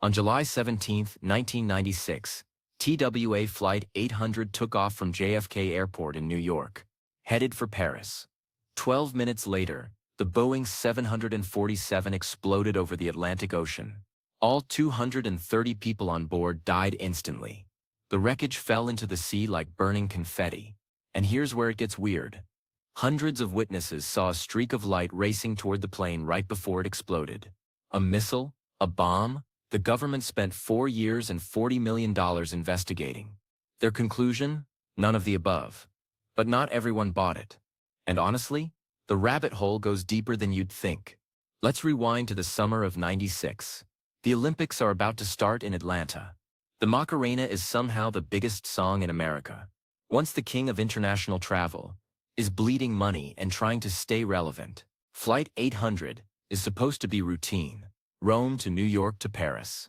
On July 17, 1996, TWA Flight 800 took off from JFK Airport in New York, headed for Paris. 12 minutes later, the Boeing 747 exploded over the Atlantic Ocean. All 230 people on board died instantly. The wreckage fell into the sea like burning confetti. And here's where it gets weird. Hundreds of witnesses saw a streak of light racing toward the plane right before it exploded. A missile? A bomb? The government spent 4 years and $40 million investigating. Their conclusion? None of the above. But not everyone bought it. And honestly, the rabbit hole goes deeper than you'd think. Let's rewind to the summer of '96. The Olympics are about to start in Atlanta. The Macarena is somehow the biggest song in America. Once the king of international travel is bleeding money and trying to stay relevant. Flight 800 is supposed to be routine. Rome to New York to Paris.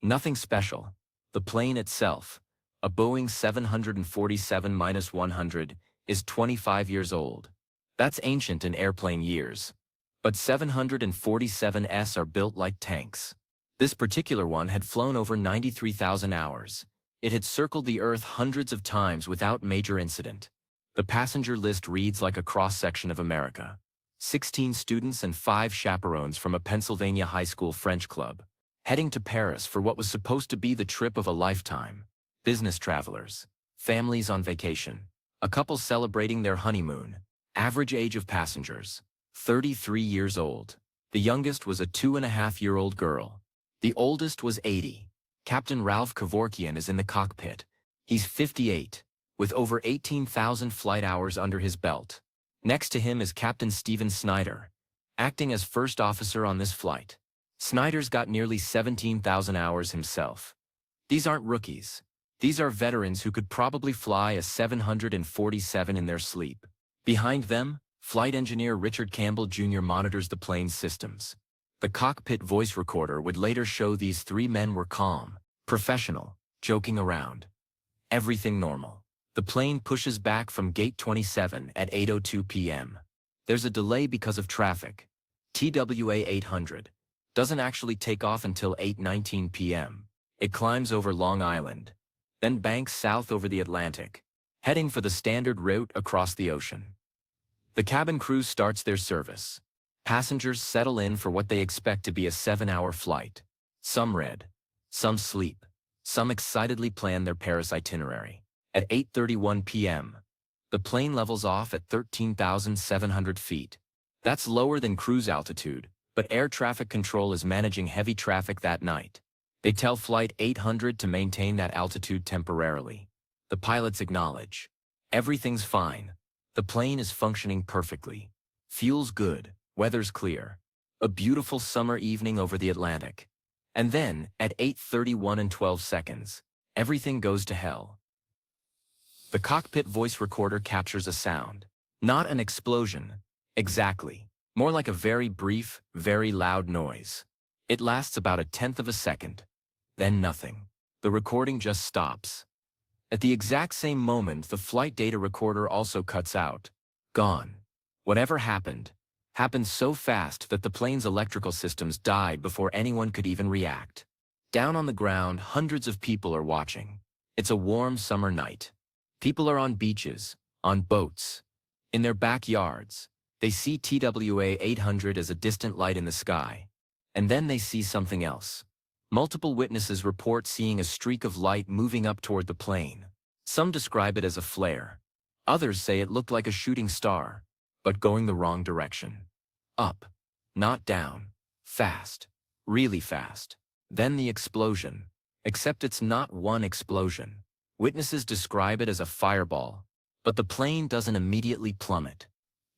Nothing special. The plane itself, a Boeing 747-100, is 25 years old. That's ancient in airplane years. But 747s are built like tanks. This particular one had flown over 93,000 hours. It had circled the Earth hundreds of times without major incident. The passenger list reads like a cross-section of America. 16 students and 5 chaperones from a Pennsylvania high school French club, heading to Paris for what was supposed to be the trip of a lifetime. Business travelers, families on vacation, a couple celebrating their honeymoon. Average age of passengers, 33 years old. The youngest was a 2.5-year-old girl. The oldest was 80. Captain Ralph Kevorkian is in the cockpit. He's 58, with over 18,000 flight hours under his belt. Next to him is Captain Steven Snyder, acting as first officer on this flight. Snyder's got nearly 17,000 hours himself. These aren't rookies. These are veterans who could probably fly a 747 in their sleep. Behind them, flight engineer Richard Campbell Jr. monitors the plane's systems. The cockpit voice recorder would later show these 3 men were calm, professional, joking around. Everything normal. The plane pushes back from Gate 27 at 8:02 p.m. There's a delay because of traffic. TWA 800 doesn't actually take off until 8:19 p.m. It climbs over Long Island, then banks south over the Atlantic, heading for the standard route across the ocean. The cabin crew starts their service. Passengers settle in for what they expect to be a 7-hour flight. Some read, some sleep, some excitedly plan their Paris itinerary. At 8:31 p.m., the plane levels off at 13,700 feet. That's lower than cruise altitude, but air traffic control is managing heavy traffic that night. They tell Flight 800 to maintain that altitude temporarily. The pilots acknowledge. Everything's fine. The plane is functioning perfectly. Fuel's good, weather's clear. A beautiful summer evening over the Atlantic. And then, at 8:31 and 12 seconds, everything goes to hell. The cockpit voice recorder captures a sound. Not an explosion. Exactly. More like a very brief, very loud noise. It lasts about 1/10 of a second. Then nothing. The recording just stops. At the exact same moment, the flight data recorder also cuts out. Gone. Whatever happened so fast that the plane's electrical systems died before anyone could even react. Down on the ground, hundreds of people are watching. It's a warm summer night. People are on beaches, on boats, in their backyards. They see TWA 800 as a distant light in the sky. And then they see something else. Multiple witnesses report seeing a streak of light moving up toward the plane. Some describe it as a flare. Others say it looked like a shooting star, but going the wrong direction. Up, not down. Fast. Really fast. Then the explosion. Except it's not one explosion. Witnesses describe it as a fireball, but the plane doesn't immediately plummet.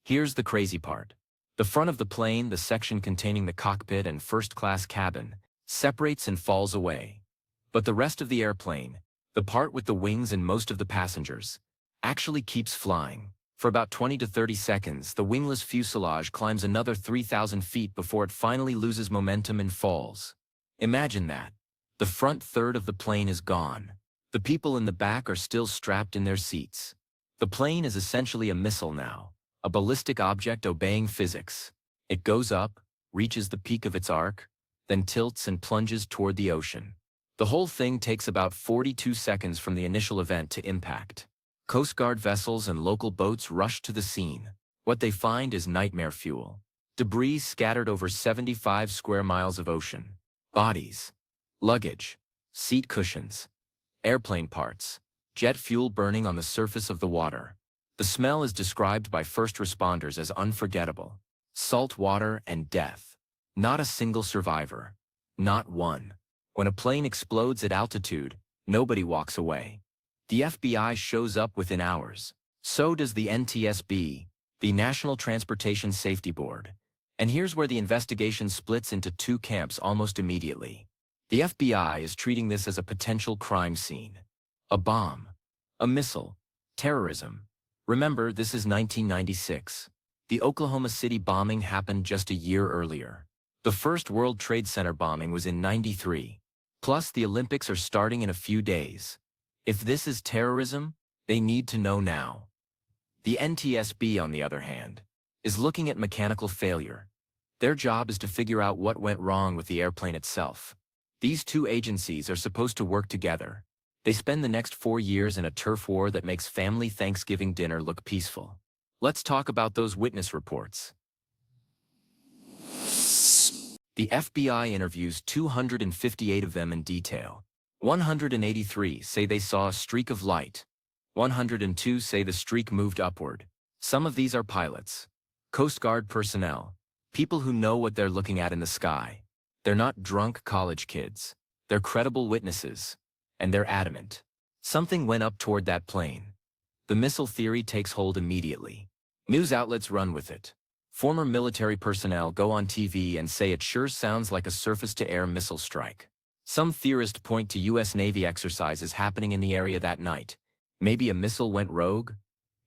Here's the crazy part. The front of the plane, the section containing the cockpit and first-class cabin, separates and falls away. But the rest of the airplane, the part with the wings and most of the passengers, actually keeps flying. For about 20 to 30 seconds, the wingless fuselage climbs another 3,000 feet before it finally loses momentum and falls. Imagine that. The front third of the plane is gone. The people in the back are still strapped in their seats. The plane is essentially a missile now, a ballistic object obeying physics. It goes up, reaches the peak of its arc, then tilts and plunges toward the ocean. The whole thing takes about 42 seconds from the initial event to impact. Coast Guard vessels and local boats rush to the scene. What they find is nightmare fuel. Debris scattered over 75 square miles of ocean. Bodies, luggage, seat cushions, airplane parts, jet fuel burning on the surface of the water. The smell is described by first responders as unforgettable. Salt water and death. Not a single survivor. Not one. When a plane explodes at altitude, nobody walks away. The FBI shows up within hours. So does the NTSB, the National Transportation Safety Board. And here's where the investigation splits into two camps almost immediately. The FBI is treating this as a potential crime scene. A bomb. A missile. Terrorism. Remember, this is 1996. The Oklahoma City bombing happened just a year earlier. The first World Trade Center bombing was in '93. Plus, the Olympics are starting in a few days. If this is terrorism, they need to know now. The NTSB, on the other hand, is looking at mechanical failure. Their job is to figure out what went wrong with the airplane itself. These two agencies are supposed to work together. They spend the next 4 years in a turf war that makes family Thanksgiving dinner look peaceful. Let's talk about those witness reports. The FBI interviews 258 of them in detail. 183 say they saw a streak of light. 102 say the streak moved upward. Some of these are pilots, Coast Guard personnel, people who know what they're looking at in the sky. They're not drunk college kids. They're credible witnesses. And they're adamant. Something went up toward that plane. The missile theory takes hold immediately. News outlets run with it. Former military personnel go on TV and say it sure sounds like a surface-to-air missile strike. Some theorists point to U.S. Navy exercises happening in the area that night. Maybe a missile went rogue?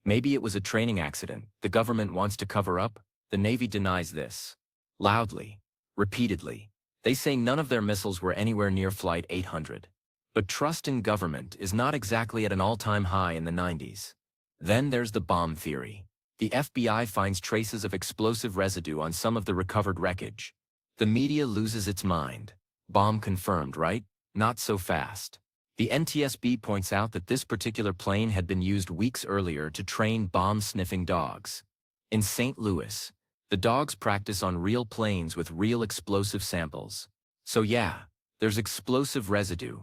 Maybe it was a training accident the government wants to cover up? The Navy denies this. Loudly. Repeatedly. They say none of their missiles were anywhere near Flight 800. But trust in government is not exactly at an all-time high in the 90s. Then there's the bomb theory. The FBI finds traces of explosive residue on some of the recovered wreckage. The media loses its mind. Bomb confirmed, right? Not so fast. The NTSB points out that this particular plane had been used weeks earlier to train bomb-sniffing dogs. In St. Louis, the dogs practice on real planes with real explosive samples. So yeah, there's explosive residue.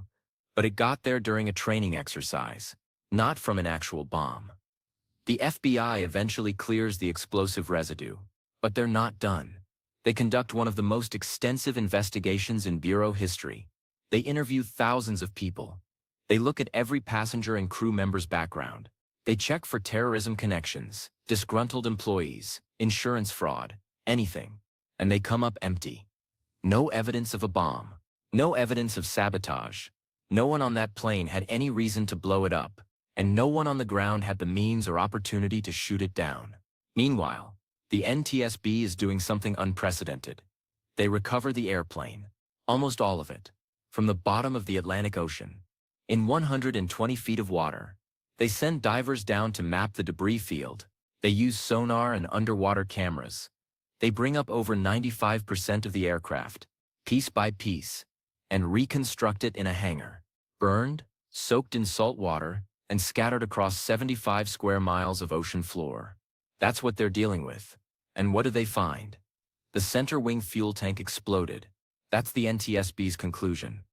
But it got there during a training exercise, not from an actual bomb. The FBI eventually clears the explosive residue, but they're not done. They conduct one of the most extensive investigations in Bureau history. They interview thousands of people. They look at every passenger and crew member's background. They check for terrorism connections, disgruntled employees, insurance fraud, anything. And they come up empty. No evidence of a bomb. No evidence of sabotage. No one on that plane had any reason to blow it up, and no one on the ground had the means or opportunity to shoot it down. Meanwhile, the NTSB is doing something unprecedented. They recover the airplane, almost all of it, from the bottom of the Atlantic Ocean. In 120 feet of water, they send divers down to map the debris field. They use sonar and underwater cameras. They bring up over 95% of the aircraft, piece by piece, and reconstruct it in a hangar, burned, soaked in salt water, and scattered across 75 square miles of ocean floor. That's what they're dealing with. And what do they find? The center wing fuel tank exploded. That's the NTSB's conclusion.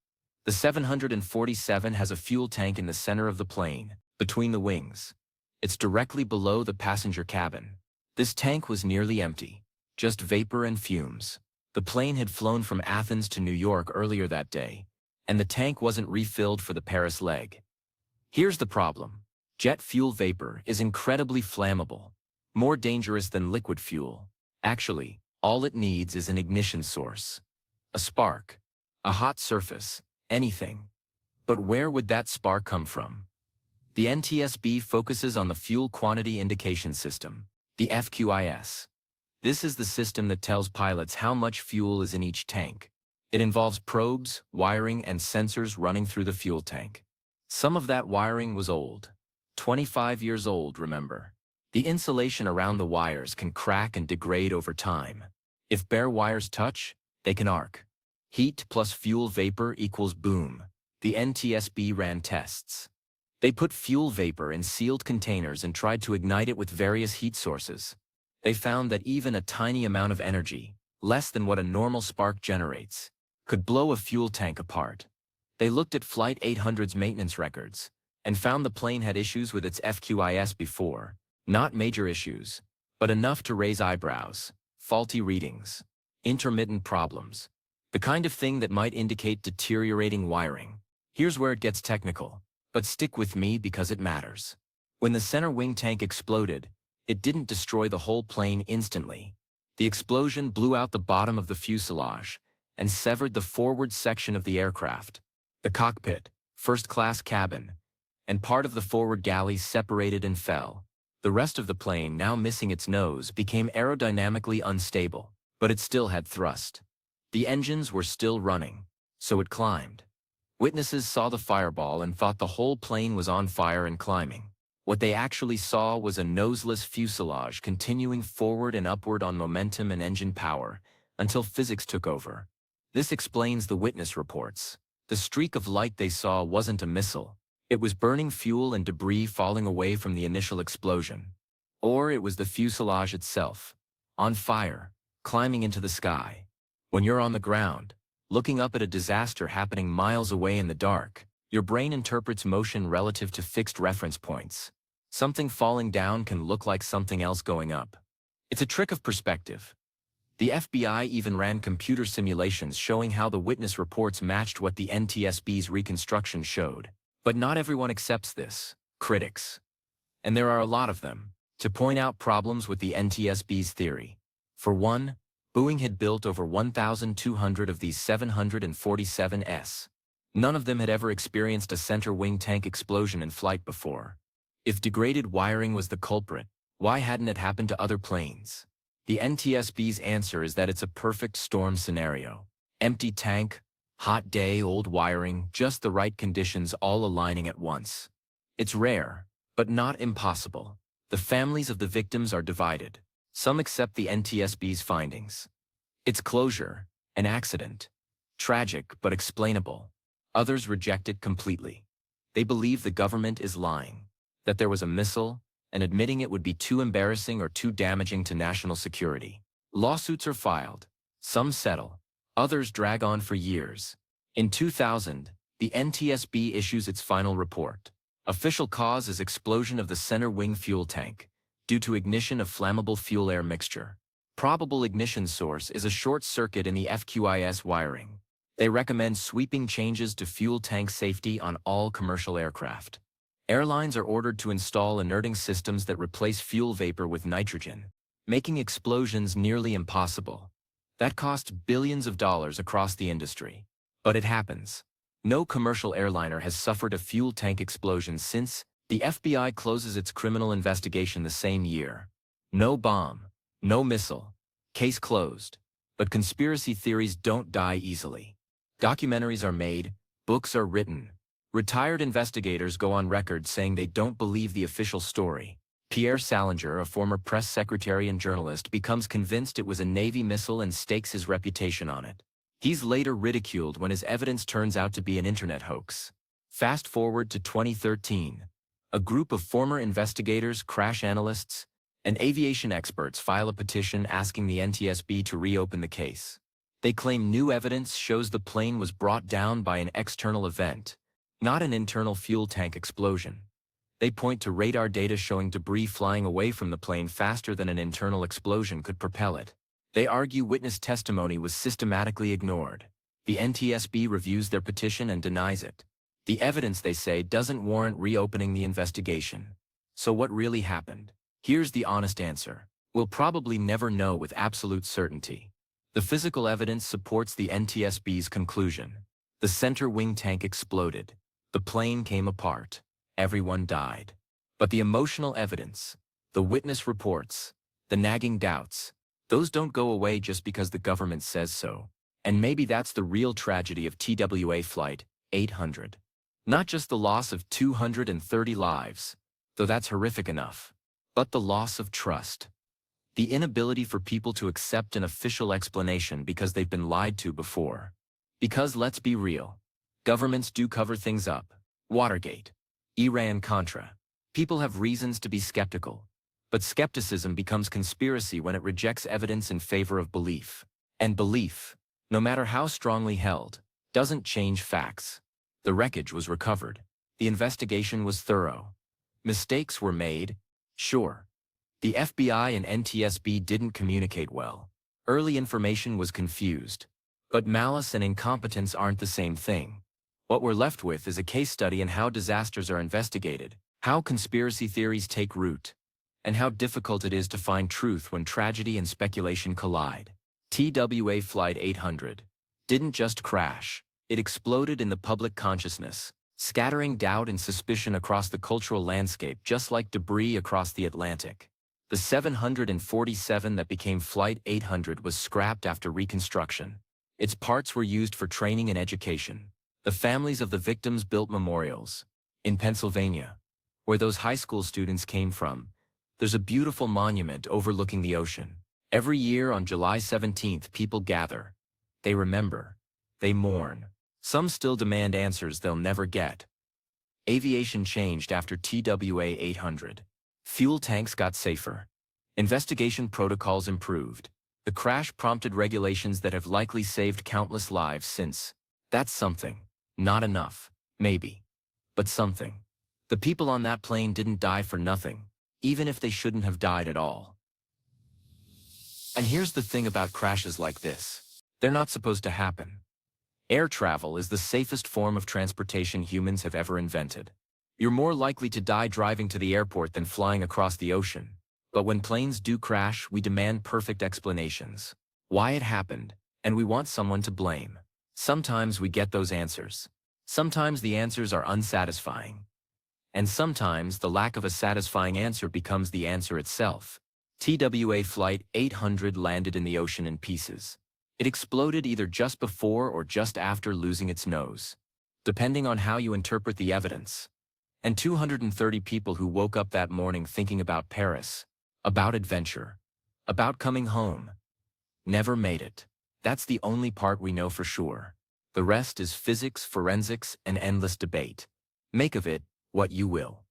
The 747 has a fuel tank in the center of the plane, between the wings. It's directly below the passenger cabin. This tank was nearly empty, just vapor and fumes. The plane had flown from Athens to New York earlier that day, and the tank wasn't refilled for the Paris leg. Here's the problem. Jet fuel vapor is incredibly flammable, more dangerous than liquid fuel. Actually, all it needs is an ignition source. A spark, a hot surface, anything. But where would that spark come from? The NTSB focuses on the Fuel Quantity Indication System, the FQIS. This is the system that tells pilots how much fuel is in each tank. It involves probes, wiring, and sensors running through the fuel tank. Some of that wiring was old. 25 years old, remember. The insulation around the wires can crack and degrade over time. If bare wires touch, they can arc. Heat plus fuel vapor equals boom. The NTSB ran tests. They put fuel vapor in sealed containers and tried to ignite it with various heat sources. They found that even a tiny amount of energy, less than what a normal spark generates, could blow a fuel tank apart. They looked at Flight 800's maintenance records and found the plane had issues with its FQIS before, not major issues, but enough to raise eyebrows, faulty readings, intermittent problems, the kind of thing that might indicate deteriorating wiring. Here's where it gets technical, but stick with me because it matters. When the center wing tank exploded, it didn't destroy the whole plane instantly. The explosion blew out the bottom of the fuselage and severed the forward section of the aircraft. The cockpit, first-class cabin, and part of the forward galley separated and fell. The rest of the plane, now missing its nose, became aerodynamically unstable, but it still had thrust. The engines were still running, so it climbed. Witnesses saw the fireball and thought the whole plane was on fire and climbing. What they actually saw was a noseless fuselage continuing forward and upward on momentum and engine power until physics took over. This explains the witness reports. The streak of light they saw wasn't a missile. It was burning fuel and debris falling away from the initial explosion. Or it was the fuselage itself, on fire, climbing into the sky. When you're on the ground, looking up at a disaster happening miles away in the dark, your brain interprets motion relative to fixed reference points. Something falling down can look like something else going up. It's a trick of perspective. The FBI even ran computer simulations showing how the witness reports matched what the NTSB's reconstruction showed. But not everyone accepts this. Critics. And there are a lot of them, to point out problems with the NTSB's theory. For one, Boeing had built over 1,200 of these 747s. None of them had ever experienced a center wing tank explosion in flight before. If degraded wiring was the culprit, why hadn't it happened to other planes? The NTSB's answer is that it's a perfect storm scenario. Empty tank, hot day, old wiring, just the right conditions all aligning at once. It's rare, but not impossible. The families of the victims are divided. Some accept the NTSB's findings. It's closure, an accident. Tragic but explainable. Others reject it completely. They believe the government is lying, that there was a missile, and admitting it would be too embarrassing or too damaging to national security. Lawsuits are filed. Some settle. Others drag on for years. In 2000, the NTSB issues its final report. Official cause is explosion of the center wing fuel tank, due to ignition of flammable fuel-air mixture. Probable ignition source is a short circuit in the FQIS wiring. They recommend sweeping changes to fuel tank safety on all commercial aircraft. Airlines are ordered to install inerting systems that replace fuel vapor with nitrogen, making explosions nearly impossible. That costs billions of dollars across the industry. But it happens. No commercial airliner has suffered a fuel tank explosion since the FBI closes its criminal investigation the same year. No bomb, no missile. Case closed. But conspiracy theories don't die easily. Documentaries are made, books are written. Retired investigators go on record saying they don't believe the official story. Pierre Salinger, a former press secretary and journalist, becomes convinced it was a Navy missile and stakes his reputation on it. He's later ridiculed when his evidence turns out to be an internet hoax. Fast forward to 2013. A group of former investigators, crash analysts, and aviation experts file a petition asking the NTSB to reopen the case. They claim new evidence shows the plane was brought down by an external event, not an internal fuel tank explosion. They point to radar data showing debris flying away from the plane faster than an internal explosion could propel it. They argue witness testimony was systematically ignored. The NTSB reviews their petition and denies it. The evidence, they say, doesn't warrant reopening the investigation. So what really happened? Here's the honest answer. We'll probably never know with absolute certainty. The physical evidence supports the NTSB's conclusion. The center wing tank exploded. The plane came apart. Everyone died. But the emotional evidence, the witness reports, the nagging doubts, those don't go away just because the government says so. And maybe that's the real tragedy of TWA Flight 800. Not just the loss of 230 lives, though that's horrific enough, but the loss of trust. The inability for people to accept an official explanation because they've been lied to before. Because let's be real. Governments do cover things up. Watergate. Iran-Contra. People have reasons to be skeptical. But skepticism becomes conspiracy when it rejects evidence in favor of belief. And belief, no matter how strongly held, doesn't change facts. The wreckage was recovered. The investigation was thorough. Mistakes were made, sure. The FBI and NTSB didn't communicate well. Early information was confused. But malice and incompetence aren't the same thing. What we're left with is a case study in how disasters are investigated, how conspiracy theories take root, and how difficult it is to find truth when tragedy and speculation collide. TWA Flight 800 didn't just crash, it exploded in the public consciousness, scattering doubt and suspicion across the cultural landscape just like debris across the Atlantic. The 747 that became Flight 800 was scrapped after reconstruction. Its parts were used for training and education. The families of the victims built memorials. In Pennsylvania, where those high school students came from, there's a beautiful monument overlooking the ocean. Every year on July 17th, people gather. They remember. They mourn. Some still demand answers they'll never get. Aviation changed after TWA 800. Fuel tanks got safer. Investigation protocols improved. The crash prompted regulations that have likely saved countless lives since. That's something. Not enough, maybe. But something. The people on that plane didn't die for nothing, even if they shouldn't have died at all. And here's the thing about crashes like this. They're not supposed to happen. Air travel is the safest form of transportation humans have ever invented. You're more likely to die driving to the airport than flying across the ocean. But when planes do crash, we demand perfect explanations. Why it happened, and we want someone to blame. Sometimes we get those answers. Sometimes the answers are unsatisfying. And sometimes the lack of a satisfying answer becomes the answer itself. TWA Flight 800 landed in the ocean in pieces. It exploded either just before or just after losing its nose, depending on how you interpret the evidence. And 230 people who woke up that morning thinking about Paris, about adventure, about coming home, never made it. That's the only part we know for sure. The rest is physics, forensics, and endless debate. Make of it what you will.